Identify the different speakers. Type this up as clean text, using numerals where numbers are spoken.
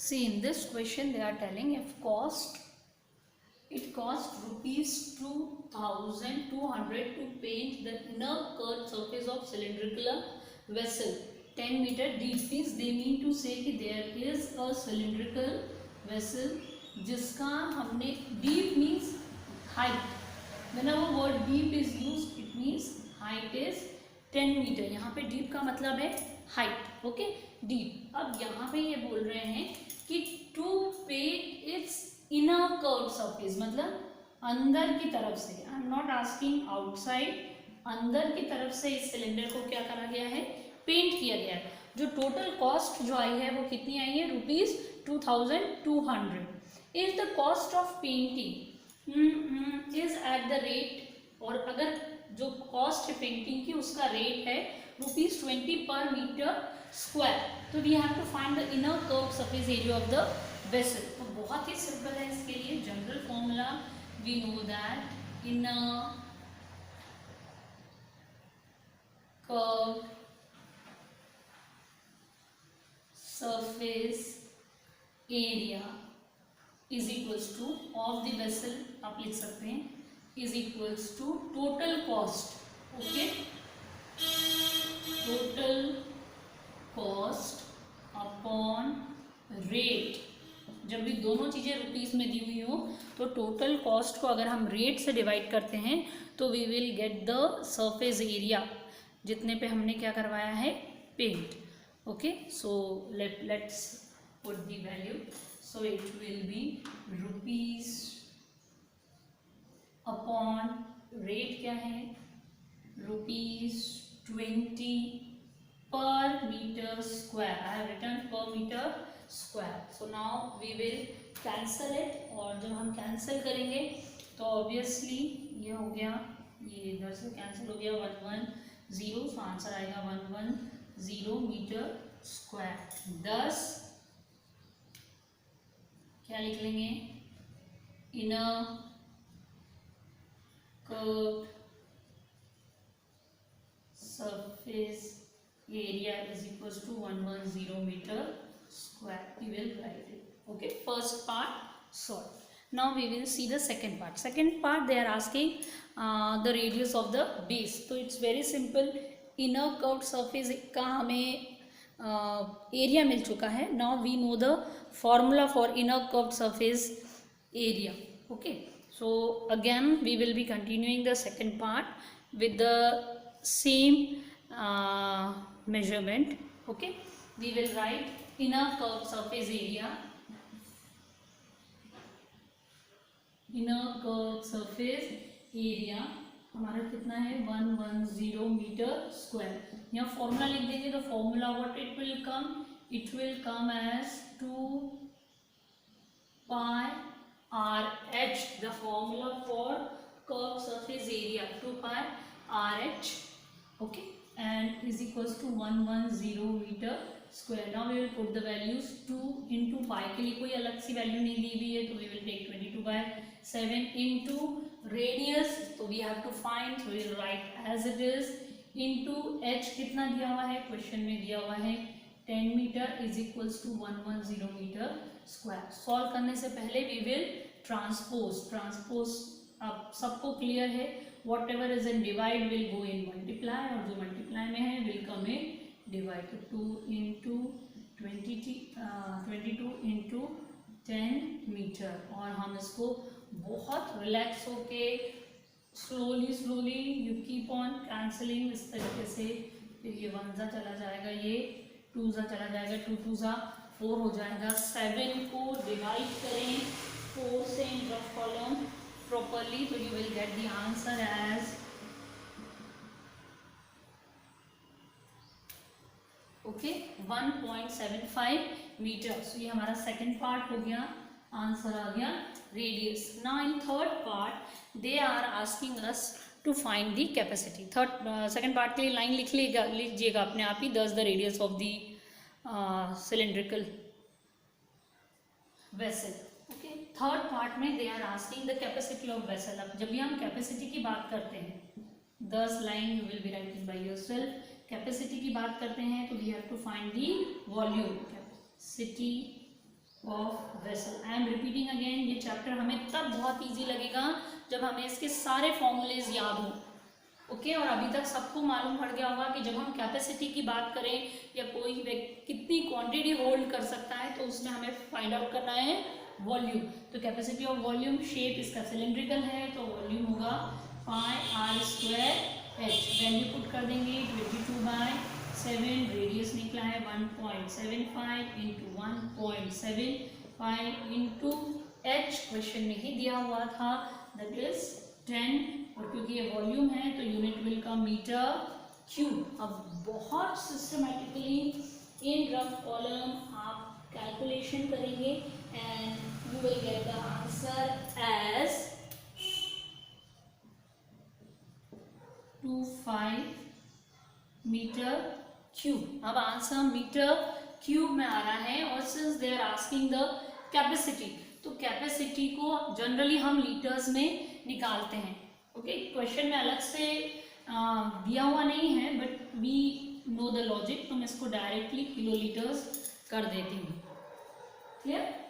Speaker 1: See, in this question they are telling if it costs rupees 2,200 to paint the inner curved surface of cylindrical vessel 10 meter deep. Means they mean to say कि there is a cylindrical vessel जिसका हमने deep means height. Whenever word deep is used, it means height is 10 meter. यहाँ पे deep का मतलब है height. Okay, deep. अब यहाँ पे ये बोल रहे हैं कि to paint its inner curve surface, मतलब अंदर की तरफ से. I am not asking outside, अंदर की तरफ से इस सिलेंडर को क्या करा गया है, पेंट किया गया है. जो टोटल कॉस्ट जो आई है वो कितनी आई है, ₹2200. If the cost of painting is at the rate, और अगर जो कॉस्ट है पेंटिंग की उसका रेट है ₹20 पर मीटर स्क्वायर, तो we have to find the inner curve surface area of the vessel. तो बहुत ही सिंपल है इसके लिए general formula. We know that inner curve surface area is equals to of the vessel, आप लिख सकते हैं, is equals to total cost. Okay, total cost upon rate. जब भी दोनों चीज़ें रुपीस में दी हुई हो तो टोटल कॉस्ट को अगर हम रेट से डिवाइड करते हैं तो we will get the surface area जितने पे हमने क्या करवाया है, paint. Okay, so let's put the value. So it will be rupees upon rate क्या है, ₹20 per meter square. I have written per meter square. So now we will cancel it, और जब हम कैंसिल करेंगे तो ऑब्वियसली ये हो गया, ये इधर से कैंसिल हो गया 110. सो आंसर आएगा 110 मीटर स्क्वायर. 10 क्या लिख लेंगे, inner curve surface area is equals to 110 meter square. We will write it. Okay, first part solved. Now we will see the second part. Second part they are asking the radius of the base. So it's very simple. Inner curved surface का हमें area मिल चुका है. Now we know the formula for inner curved surface area. Okay, so again we will be continuing the second part with the same measurement. Okay, we will write inner curved surface area. Inner curved surface area हमारा कितना है, 110 metre square. यहाँ formula लिख देंगे तो formula what it will come, it will come as 2 pi RH. The formula for curve surface area 2 pi RH. Okay, and is equals to 110 meter square. Now we will put the values 2 into pi. के लिए कोई अलग सी value नहीं दी हुई है तो we will take 22/7 into radius. तो we have to find, so we will write as it is into h. कितना दिया हुआ है, क्वेश्चन में दिया हुआ है 10 metre is equals to 110 meter square. Solve करने से पहले we will ट्रांसपोज. अब सबको क्लियर है, whatever is in divide will go in multiply, और जो multiply में है will come in divide. तो 2 into 22 into 10 मीटर. और हम इसको बहुत रिलैक्स होके slowly you keep on cancelling इस तरीके से. फिर ये 1 ज़ा चला जाएगा, ये 2 ज़ा चला जाएगा, 2 2 ज़ा 4 हो जाएगा. 7 को डिवाइड करें 4 से in rough column properly, so you will get the answer as okay 1.75 meter. So ये हमारा सेकेंड पार्ट हो गया, आंसर आ गया radius. Now in third part they are asking us to find the capacity. Second part के लिए line लीजिएगा अपने आप ही. Thus the radius of the cylindrical vessel. Third part में they are asking the capacity of vessel. अब जब भी हम कैपेसिटी की बात करते हैं, 10 line you will be writing by yourself. Capacity की बात करते हैं तो we have to find the volume. Capacity of vessel. I am repeating again, ये चैप्टर हमें तब बहुत इजी लगेगा जब हमें इसके सारे फॉर्मूलेज याद हों। ओके और अभी तक सबको मालूम पड़ गया होगा कि जब हम कैपेसिटी की बात करें या कोई कितनी क्वांटिटी होल्ड कर सकता है तो उसमें हमें फाइंड आउट करना है वॉल्यूम। तो कैपेसिटी ऑफ वॉल्यूम, शेप इसका सिलेंड्रिकल है तो वॉल्यूम होगा pi r square h. Value put कर देंगे 22/7, रेडियस निकला है 1.75 इंटू 1.75 इंटू एच क्वेश्चन में ही दिया हुआ था, दैट इज 10। और क्योंकि ये वॉल्यूम है तो unit will come metre cube. अब बहुत सिस्टमेटिकली इन रफ कॉलम आप कैलकुलेशन करेंगे and you will get the answer as 25 metre cube. अब आंसर मीटर क्यूब में आ रहा है और since they are asking the capacity, तो कैपेसिटी को जनरली हम लीटर्स में निकालते हैं। ओके क्वेश्चन में अलग से दिया हुआ नहीं है but we know the logic, तो मैं इसको डायरेक्टली किलोलीटर्स कर देती हूँ। क्लियर?